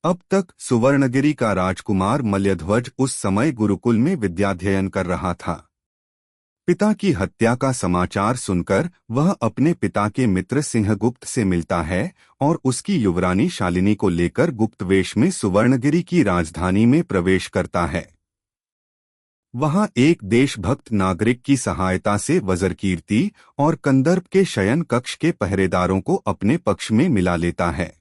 अब तक सुवर्णगिरी का राजकुमार मल्यध्वज उस समय गुरुकुल में विद्याध्ययन कर रहा था। पिता की हत्या का समाचार सुनकर वह अपने पिता के मित्र सिंहगुप्त से मिलता है और उसकी युवरानी शालिनी को लेकर गुप्तवेश में सुवर्णगिरी की राजधानी में प्रवेश करता है। वहां एक देशभक्त नागरिक की सहायता से वज्रकीर्ति और कंदर्प के शयन कक्ष के पहरेदारों को अपने पक्ष में मिला लेता है।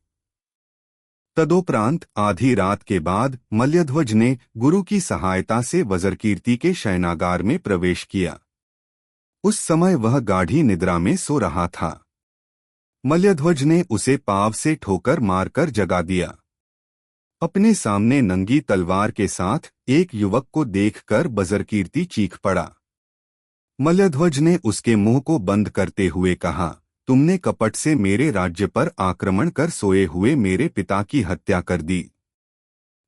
तदोपरांत आधी रात के बाद मल्यध्वज ने गुरु की सहायता से वज्रकीर्ति के शयनागार में प्रवेश किया। उस समय वह गाढ़ी निद्रा में सो रहा था। मल्यध्वज ने उसे पांव से ठोकर मारकर जगा दिया। अपने सामने नंगी तलवार के साथ एक युवक को देखकर वज्रकीर्ति चीख पड़ा। मल्यध्वज ने उसके मुंह को बंद करते हुए कहा, तुमने कपट से मेरे राज्य पर आक्रमण कर सोए हुए मेरे पिता की हत्या कर दी,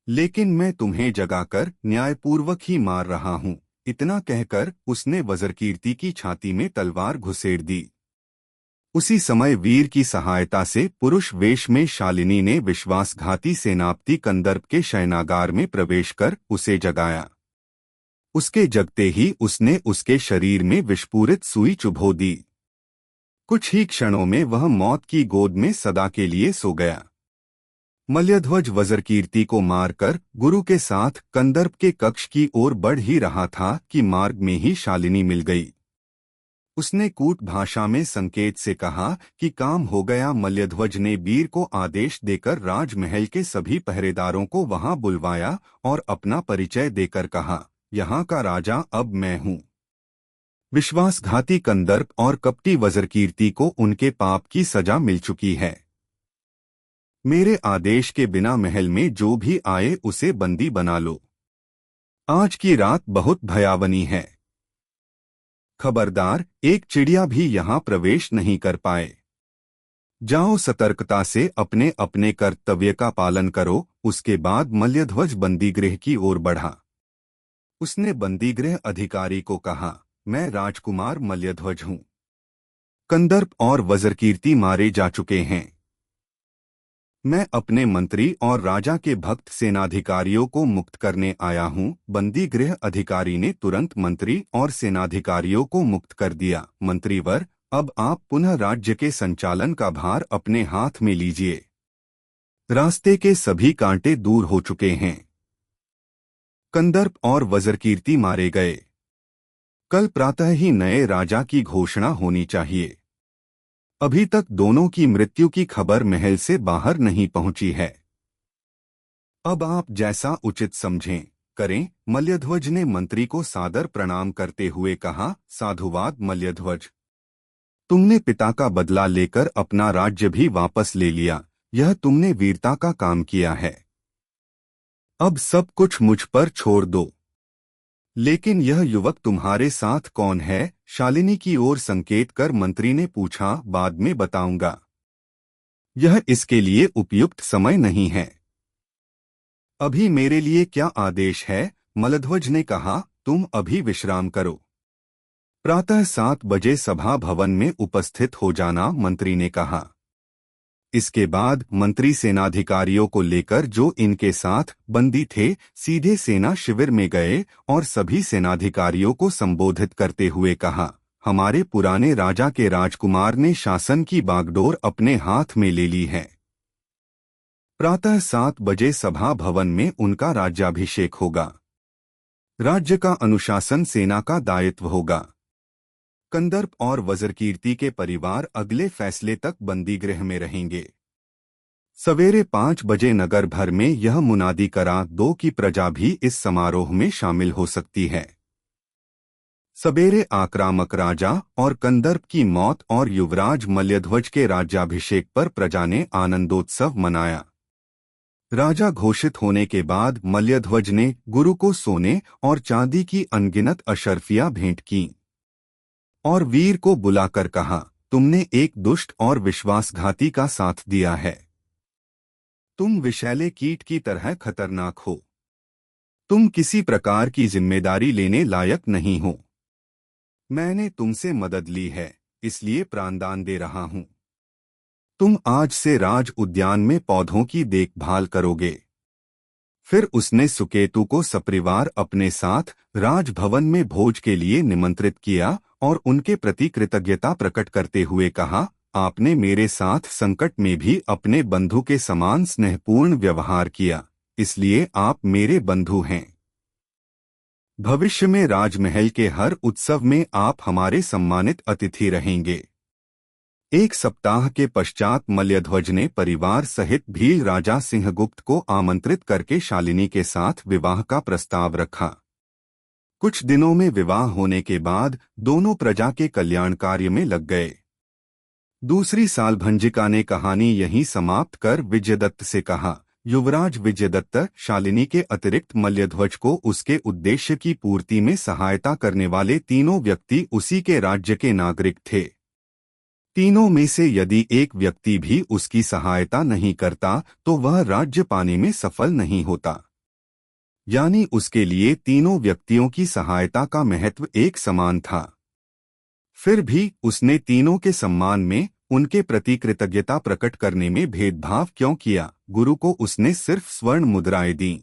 लेकिन मैं तुम्हें जगाकर न्यायपूर्वक ही मार रहा हूं। इतना कहकर उसने वज्रकीर्ति की छाती में तलवार घुसेड़ दी। उसी समय वीर की सहायता से पुरुष वेश में शालिनी ने विश्वासघाती सेनापति कंदर्प के शयनागार में प्रवेश कर उसे जगाया। उसके जगते ही उसने उसके शरीर में विषपूरित सुई चुभो दी। कुछ ही क्षणों में वह मौत की गोद में सदा के लिए सो गया। मल्यध्वज वज्रकीर्ति को मारकर गुरु के साथ कंदर्प के कक्ष की ओर बढ़ ही रहा था कि मार्ग में ही शालिनी मिल गई। उसने कूट भाषा में संकेत से कहा कि काम हो गया। मल्यध्वज ने वीर को आदेश देकर राजमहल के सभी पहरेदारों को वहां बुलवाया और अपना परिचय देकर कहा, यहाँ का राजा अब मैं हूँ। विश्वासघाती कंदर्प और कपटी वज्रकीर्ति को उनके पाप की सजा मिल चुकी है। मेरे आदेश के बिना महल में जो भी आए उसे बंदी बना लो। आज की रात बहुत भयावनी है। खबरदार, एक चिड़िया भी यहाँ प्रवेश नहीं कर पाए। जाओ, सतर्कता से अपने अपने कर्तव्य का पालन करो। उसके बाद मल्यध्वज बंदीगृह की ओर बढ़ा। उसने बंदीगृह अधिकारी को कहा, मैं राजकुमार मल्यध्वज हूँ। कंदर्प और वज्रकीर्ति मारे जा चुके हैं। मैं अपने मंत्री और राजा के भक्त सेनाधिकारियों को मुक्त करने आया हूँ। बंदीगृह अधिकारी ने तुरंत मंत्री और सेनाधिकारियों को मुक्त कर दिया। मंत्रीवर, अब आप पुनः राज्य के संचालन का भार अपने हाथ में लीजिए। रास्ते के सभी कांटे दूर हो चुके हैं। कंदर्प और वज्रकीर्ति मारे गए। कल प्रातः ही नए राजा की घोषणा होनी चाहिए। अभी तक दोनों की मृत्यु की खबर महल से बाहर नहीं पहुंची है। अब आप जैसा उचित समझें करें। मल्यध्वज ने मंत्री को सादर प्रणाम करते हुए कहा, साधुवाद मल्यध्वज। तुमने पिता का बदला लेकर अपना राज्य भी वापस ले लिया। यह तुमने वीरता का काम किया है। अब सब कुछ मुझ पर छोड़ दो। लेकिन यह युवक तुम्हारे साथ कौन है? शालिनी की ओर संकेत कर मंत्री ने पूछा। बाद में बताऊंगा। यह इसके लिए उपयुक्त समय नहीं है। अभी मेरे लिए क्या आदेश है? मल्यध्वज ने कहा, तुम अभी विश्राम करो। प्रातः 7 बजे सभा भवन में उपस्थित हो जाना, मंत्री ने कहा। इसके बाद मंत्री सेनाधिकारियों को लेकर जो इनके साथ बंदी थे सीधे सेना शिविर में गए और सभी सेनाधिकारियों को संबोधित करते हुए कहा, हमारे पुराने राजा के राजकुमार ने शासन की बागडोर अपने हाथ में ले ली है। प्रातः 7 बजे सभा भवन में उनका राज्याभिषेक होगा। राज्य का अनुशासन सेना का दायित्व होगा। कंदर्प और वज्रकीर्ति के परिवार अगले फैसले तक बंदीगृह में रहेंगे। सवेरे 5 बजे नगर भर में यह मुनादी करा दो कि प्रजा भी इस समारोह में शामिल हो सकती है। सवेरे आक्रामक राजा और कंदर्प की मौत और युवराज मल्यध्वज के राज्याभिषेक पर प्रजा ने आनंदोत्सव मनाया। राजा घोषित होने के बाद मल्यध्वज ने गुरु को सोने और चांदी की अनगिनत अशर्फियां भेंट की और वीर को बुलाकर कहा, तुमने एक दुष्ट और विश्वासघाती का साथ दिया है। तुम विषैले कीट की तरह खतरनाक हो। तुम किसी प्रकार की जिम्मेदारी लेने लायक नहीं हो। मैंने तुमसे मदद ली है, इसलिए प्राणदान दे रहा हूं। तुम आज से राज उद्यान में पौधों की देखभाल करोगे। फिर उसने सुकेतु को सपरिवार अपने साथ राजभवन में भोज के लिए निमंत्रित किया और उनके प्रति कृतज्ञता प्रकट करते हुए कहा, आपने मेरे साथ संकट में भी अपने बंधु के समान स्नेहपूर्ण व्यवहार किया, इसलिए आप मेरे बंधु हैं। भविष्य में राजमहल के हर उत्सव में आप हमारे सम्मानित अतिथि रहेंगे। एक सप्ताह के पश्चात मल्यध्वज ने परिवार सहित भील राजा सिंहगुप्त को आमंत्रित करके शालिनी के साथ विवाह का प्रस्ताव रखा। कुछ दिनों में विवाह होने के बाद दोनों प्रजा के कल्याण कार्य में लग गए। दूसरी साल भंजिका ने कहानी यहीं समाप्त कर विजयदत्त से कहा, युवराज विजयदत्त, शालिनी के अतिरिक्त मल्यध्वज को उसके उद्देश्य की पूर्ति में सहायता करने वाले तीनों व्यक्ति उसी के राज्य के नागरिक थे। तीनों में से यदि एक व्यक्ति भी उसकी सहायता नहीं करता तो वह राज्य पाने में सफल नहीं होता। यानी उसके लिए तीनों व्यक्तियों की सहायता का महत्व एक समान था। फिर भी उसने तीनों के सम्मान में उनके प्रति कृतज्ञता प्रकट करने में भेदभाव क्यों किया? गुरु को उसने सिर्फ स्वर्ण मुद्राएं दी,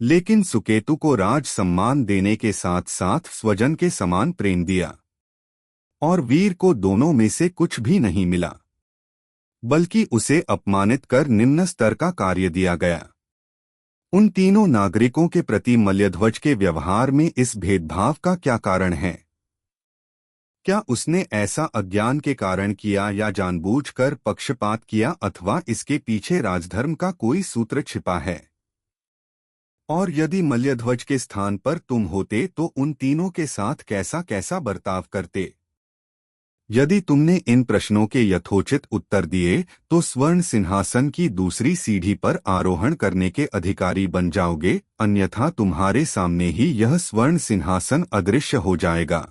लेकिन सुकेतु को राज सम्मान देने के साथ साथ स्वजन के समान प्रेम दिया। और वीर को दोनों में से कुछ भी नहीं मिला, बल्कि उसे अपमानित कर निम्न स्तर का कार्य दिया गया। उन तीनों नागरिकों के प्रति मल्यध्वज के व्यवहार में इस भेदभाव का क्या कारण है? क्या उसने ऐसा अज्ञान के कारण किया या जानबूझकर पक्षपात किया, अथवा इसके पीछे राजधर्म का कोई सूत्र छिपा है? और यदि मल्यध्वज के स्थान पर तुम होते तो उन तीनों के साथ कैसा कैसा बर्ताव करते? यदि तुमने इन प्रश्नों के यथोचित उत्तर दिए तो स्वर्ण सिंहासन की दूसरी सीढ़ी पर आरोहण करने के अधिकारी बन जाओगे, अन्यथा तुम्हारे सामने ही यह स्वर्ण सिंहासन अदृश्य हो जाएगा।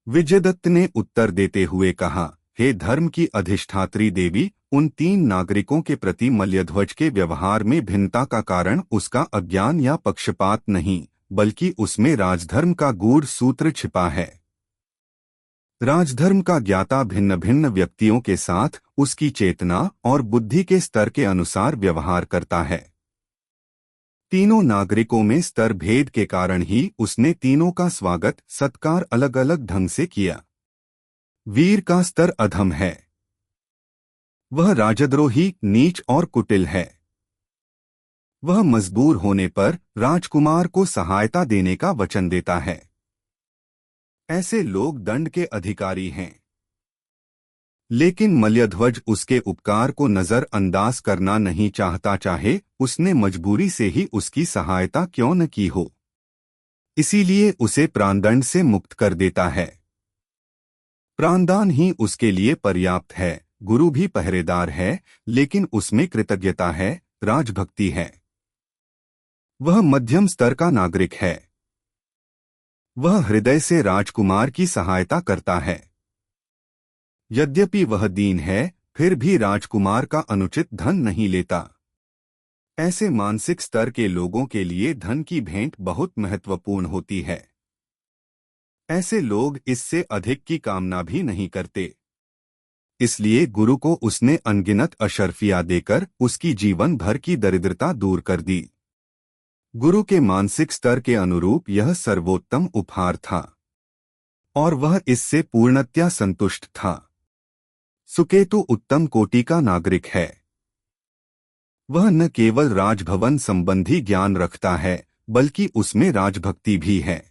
विजयदत्त ने उत्तर देते हुए कहा, हे धर्म की अधिष्ठात्री देवी, उन तीन नागरिकों के प्रति मल्यध्वज के व्यवहार में भिन्नता का कारण उसका अज्ञान या पक्षपात नहीं, बल्कि उसमें राजधर्म का गूढ़ सूत्र छिपा है। राजधर्म का ज्ञाता भिन्न भिन्न व्यक्तियों के साथ उसकी चेतना और बुद्धि के स्तर के अनुसार व्यवहार करता है। तीनों नागरिकों में स्तर भेद के कारण ही उसने तीनों का स्वागत सत्कार अलग अलग ढंग से किया। वीर का स्तर अधम है, वह राजद्रोही, नीच और कुटिल है। वह मजबूर होने पर राजकुमार को सहायता देने का वचन देता है। ऐसे लोग दंड के अधिकारी हैं। लेकिन मल्यध्वज उसके उपकार को नजरअंदाज करना नहीं चाहता, चाहे उसने मजबूरी से ही उसकी सहायता क्यों न की हो। इसीलिए उसे प्राणदंड से मुक्त कर देता है। प्राणदान ही उसके लिए पर्याप्त है। गुरु भी पहरेदार है, लेकिन उसमें कृतज्ञता है, राजभक्ति है। वह मध्यम स्तर का नागरिक है। वह हृदय से राजकुमार की सहायता करता है। यद्यपि वह दीन है, फिर भी राजकुमार का अनुचित धन नहीं लेता। ऐसे मानसिक स्तर के लोगों के लिए धन की भेंट बहुत महत्वपूर्ण होती है। ऐसे लोग इससे अधिक की कामना भी नहीं करते। इसलिए गुरु को उसने अनगिनत अशर्फियां देकर उसकी जीवन भर की दरिद्रता दूर कर दी। गुरु के मानसिक स्तर के अनुरूप यह सर्वोत्तम उपहार था, और वह इससे पूर्णतया संतुष्ट था। सुकेतु उत्तम कोटि का नागरिक है। वह न केवल राजभवन संबंधी ज्ञान रखता है, बल्कि उसमें राजभक्ति भी है।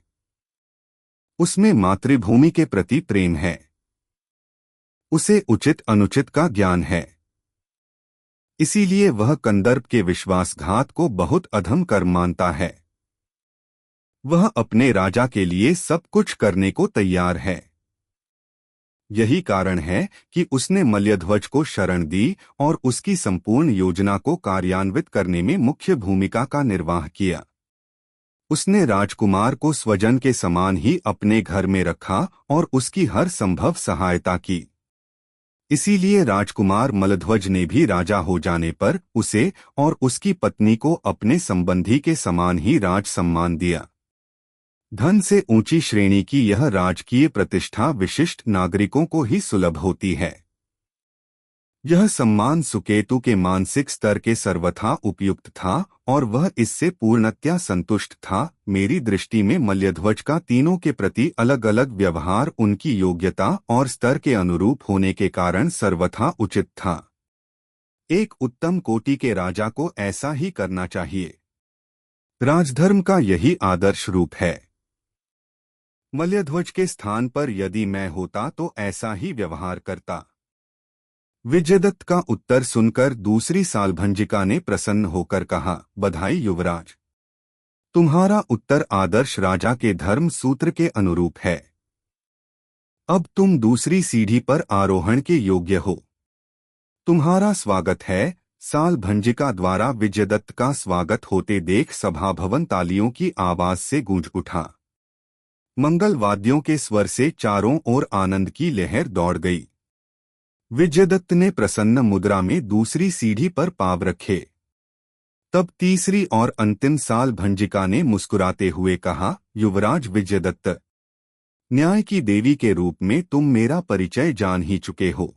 उसमें मातृभूमि के प्रति प्रेम है। उसे उचित अनुचित का ज्ञान है। इसीलिए वह कंदर्प के विश्वासघात को बहुत अधम कर्म मानता है। वह अपने राजा के लिए सब कुछ करने को तैयार है। यही कारण है कि उसने मल्यध्वज को शरण दी और उसकी संपूर्ण योजना को कार्यान्वित करने में मुख्य भूमिका का निर्वाह किया। उसने राजकुमार को स्वजन के समान ही अपने घर में रखा और उसकी हर संभव सहायता की। इसीलिए राजकुमार मल्यध्वज ने भी राजा हो जाने पर उसे और उसकी पत्नी को अपने संबंधी के समान ही राज सम्मान दिया। धन से ऊंची श्रेणी की यह राजकीय प्रतिष्ठा विशिष्ट नागरिकों को ही सुलभ होती है। यह सम्मान सुकेतु के मानसिक स्तर के सर्वथा उपयुक्त था और वह इससे पूर्णतया संतुष्ट था। मेरी दृष्टि में मल्यध्वज का तीनों के प्रति अलग अलग व्यवहार उनकी योग्यता और स्तर के अनुरूप होने के कारण सर्वथा उचित था। एक उत्तम कोटि के राजा को ऐसा ही करना चाहिए। राजधर्म का यही आदर्श रूप है। मल्यध्वज के स्थान पर यदि मैं होता तो ऐसा ही व्यवहार करता। विजयदत्त का उत्तर सुनकर दूसरी सालभंजिका ने प्रसन्न होकर कहा, बधाई युवराज, तुम्हारा उत्तर आदर्श राजा के धर्म सूत्र के अनुरूप है। अब तुम दूसरी सीढ़ी पर आरोहण के योग्य हो। तुम्हारा स्वागत है। सालभंजिका द्वारा विजयदत्त का स्वागत होते देख सभा भवन तालियों की आवाज से गूंज उठा। मंगल वाद्यों के स्वर से चारों ओर आनंद की लहर दौड़ गई। विजयदत्त ने प्रसन्न मुद्रा में दूसरी सीढ़ी पर पांव रखे। तब तीसरी और अंतिम सालभंजिका ने मुस्कुराते हुए कहा, युवराज विजयदत्त, न्याय की देवी के रूप में तुम मेरा परिचय जान ही चुके हो।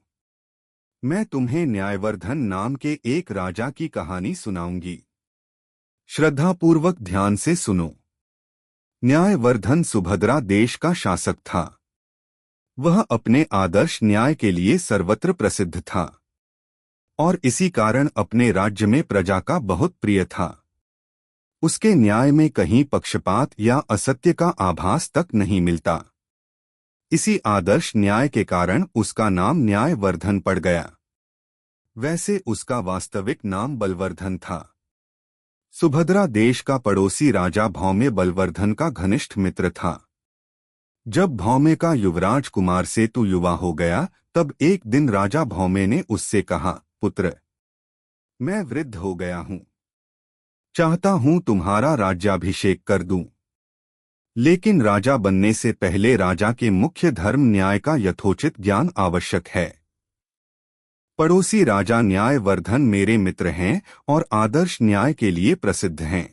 मैं तुम्हें न्यायवर्धन नाम के एक राजा की कहानी सुनाऊंगी। श्रद्धापूर्वक ध्यान से सुनो। न्यायवर्धन सुभद्रा देश का शासक था। वह अपने आदर्श न्याय के लिए सर्वत्र प्रसिद्ध था और इसी कारण अपने राज्य में प्रजा का बहुत प्रिय था। उसके न्याय में कहीं पक्षपात या असत्य का आभास तक नहीं मिलता। इसी आदर्श न्याय के कारण उसका नाम न्यायवर्धन पड़ गया। वैसे उसका वास्तविक नाम बलवर्धन था। सुभद्रा देश का पड़ोसी राजा भौम्य बलवर्धन का घनिष्ठ मित्र था। जब भौम्य का युवराज कुमार सेतु युवा हो गया, तब एक दिन राजा भौम्य ने उससे कहा, पुत्र, मैं वृद्ध हो गया हूं, चाहता हूं तुम्हारा राज्याभिषेक कर दूं। लेकिन राजा बनने से पहले राजा के मुख्य धर्म न्याय का यथोचित ज्ञान आवश्यक है। पड़ोसी राजा न्यायवर्धन मेरे मित्र हैं और आदर्श न्याय के लिए प्रसिद्ध हैं।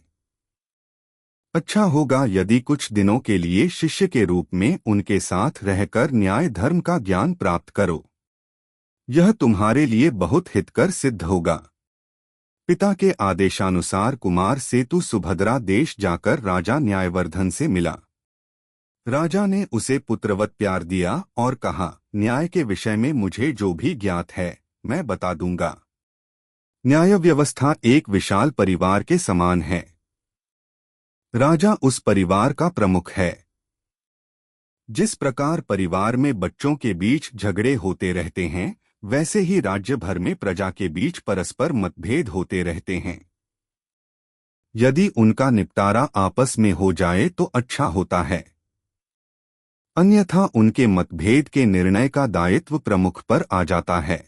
अच्छा होगा यदि कुछ दिनों के लिए शिष्य के रूप में उनके साथ रहकर न्याय धर्म का ज्ञान प्राप्त करो। यह तुम्हारे लिए बहुत हितकर सिद्ध होगा। पिता के आदेशानुसार कुमार सेतु सुभद्रा देश जाकर राजा न्यायवर्धन से मिला। राजा ने उसे पुत्रवत प्यार दिया और कहा, न्याय के विषय में मुझे जो भी ज्ञात है मैं बता दूंगा। न्याय व्यवस्था एक विशाल परिवार के समान है। राजा उस परिवार का प्रमुख है। जिस प्रकार परिवार में बच्चों के बीच झगड़े होते रहते हैं, वैसे ही राज्य भर में प्रजा के बीच परस्पर मतभेद होते रहते हैं। यदि उनका निपटारा आपस में हो जाए तो अच्छा होता है, अन्यथा उनके मतभेद के निर्णय का दायित्व प्रमुख पर आ जाता है।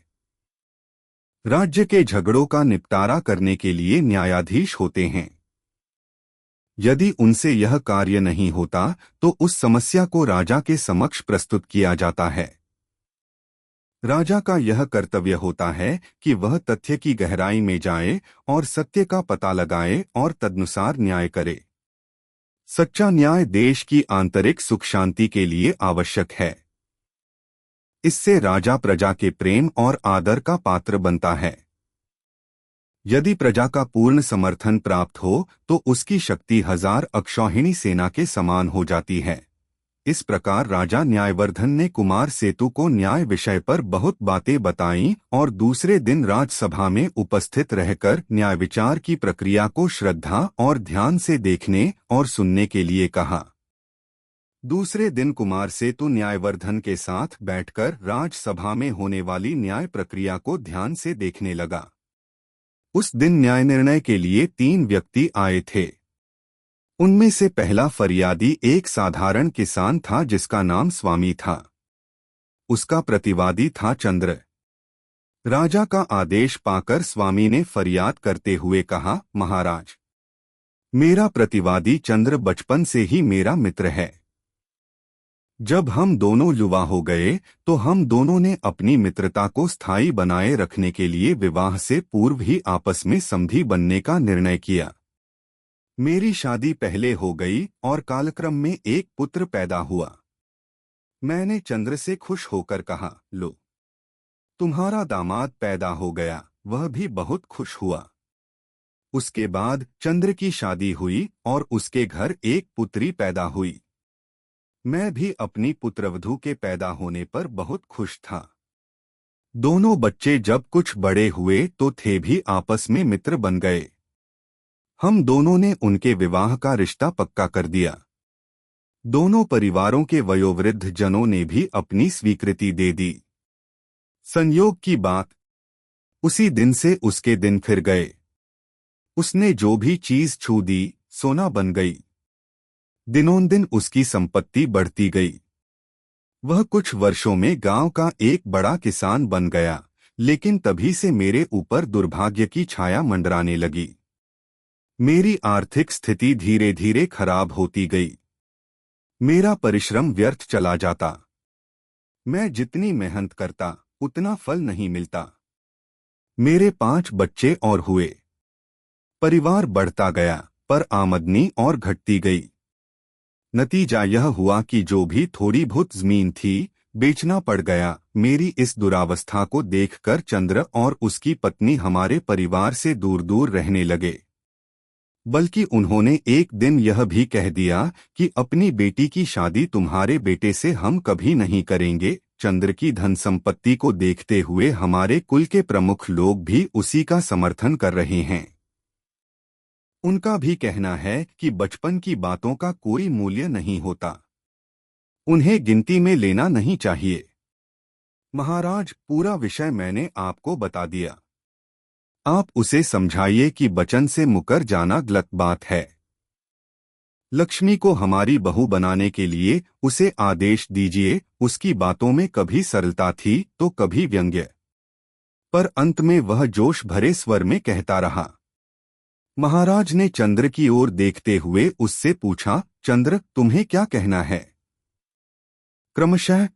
राज्य के झगड़ों का निपटारा करने के लिए न्यायाधीश होते हैं। यदि उनसे यह कार्य नहीं होता तो उस समस्या को राजा के समक्ष प्रस्तुत किया जाता है। राजा का यह कर्तव्य होता है कि वह तथ्य की गहराई में जाए और सत्य का पता लगाए और तदनुसार न्याय करे। सच्चा न्याय देश की आंतरिक सुख शांति के लिए आवश्यक है। इससे राजा प्रजा के प्रेम और आदर का पात्र बनता है। यदि प्रजा का पूर्ण समर्थन प्राप्त हो तो उसकी शक्ति 1000 अक्षौहिणी सेना के समान हो जाती है। इस प्रकार राजा न्यायवर्धन ने कुमार सेतु को न्याय विषय पर बहुत बातें बताईं और दूसरे दिन राजसभा में उपस्थित रहकर न्याय विचार की प्रक्रिया को श्रद्धा और ध्यान से देखने और सुनने के लिए कहा। दूसरे दिन कुमार सेतु न्यायवर्धन के साथ बैठकर राजसभा में होने वाली न्याय प्रक्रिया को ध्यान से देखने लगा। उस दिन न्याय निर्णय के लिए 3 व्यक्ति आए थे। उनमें से पहला फरियादी एक साधारण किसान था जिसका नाम स्वामी था। उसका प्रतिवादी था चंद्र। राजा का आदेश पाकर स्वामी ने फरियाद करते हुए कहा, महाराज, मेरा प्रतिवादी चंद्र बचपन से ही मेरा मित्र है। जब हम दोनों युवा हो गए तो हम दोनों ने अपनी मित्रता को स्थायी बनाए रखने के लिए विवाह से पूर्व ही आपस में समधी बनने का निर्णय किया। मेरी शादी पहले हो गई और कालक्रम में एक पुत्र पैदा हुआ। मैंने चंद्र से खुश होकर कहा, लो, तुम्हारा दामाद पैदा हो गया, वह भी बहुत खुश हुआ। उसके बाद चंद्र की शादी हुई और उसके घर एक पुत्री पैदा हुई। मैं भी अपनी पुत्रवधू के पैदा होने पर बहुत खुश था। दोनों बच्चे जब कुछ बड़े हुए तो थे भी आपस में मित्र बन गए। हम दोनों ने उनके विवाह का रिश्ता पक्का कर दिया। दोनों परिवारों के वयोवृद्ध जनों ने भी अपनी स्वीकृति दे दी। संयोग की बात, उसी दिन से उसके दिन फिर गए। उसने जो भी चीज छू दी, सोना बन गई। दिनोंदिन उसकी संपत्ति बढ़ती गई। वह कुछ वर्षों में गांव का एक बड़ा किसान बन गया, लेकिन तभी से मेरे ऊपर दुर्भाग्य की छाया मंडराने लगी। मेरी आर्थिक स्थिति धीरे धीरे खराब होती गई। मेरा परिश्रम व्यर्थ चला जाता। मैं जितनी मेहनत करता उतना फल नहीं मिलता। मेरे 5 बच्चे और हुए। परिवार बढ़ता गया, पर आमदनी और घटती गई। नतीजा यह हुआ कि जो भी थोड़ी बहुत जमीन थी, बेचना पड़ गया। मेरी इस दुरावस्था को देखकर चंद्र और उसकी पत्नी हमारे परिवार से दूर दूर रहने लगे। बल्कि उन्होंने एक दिन यह भी कह दिया कि अपनी बेटी की शादी तुम्हारे बेटे से हम कभी नहीं करेंगे। चंद्र की धन संपत्ति को देखते हुए हमारे कुल के प्रमुख लोग भी उसी का समर्थन कर रहे हैं। उनका भी कहना है कि बचपन की बातों का कोई मूल्य नहीं होता, उन्हें गिनती में लेना नहीं चाहिए। महाराज, पूरा विषय मैंने आपको बता दिया। आप उसे समझाइए कि वचन से मुकर जाना गलत बात है। लक्ष्मी को हमारी बहू बनाने के लिए उसे आदेश दीजिए। उसकी बातों में कभी सरलता थी तो कभी व्यंग्य, पर अंत में वह जोश भरे स्वर में कहता रहा। महाराज ने चंद्र की ओर देखते हुए उससे पूछा, चंद्र, तुम्हें क्या कहना है? क्रमशः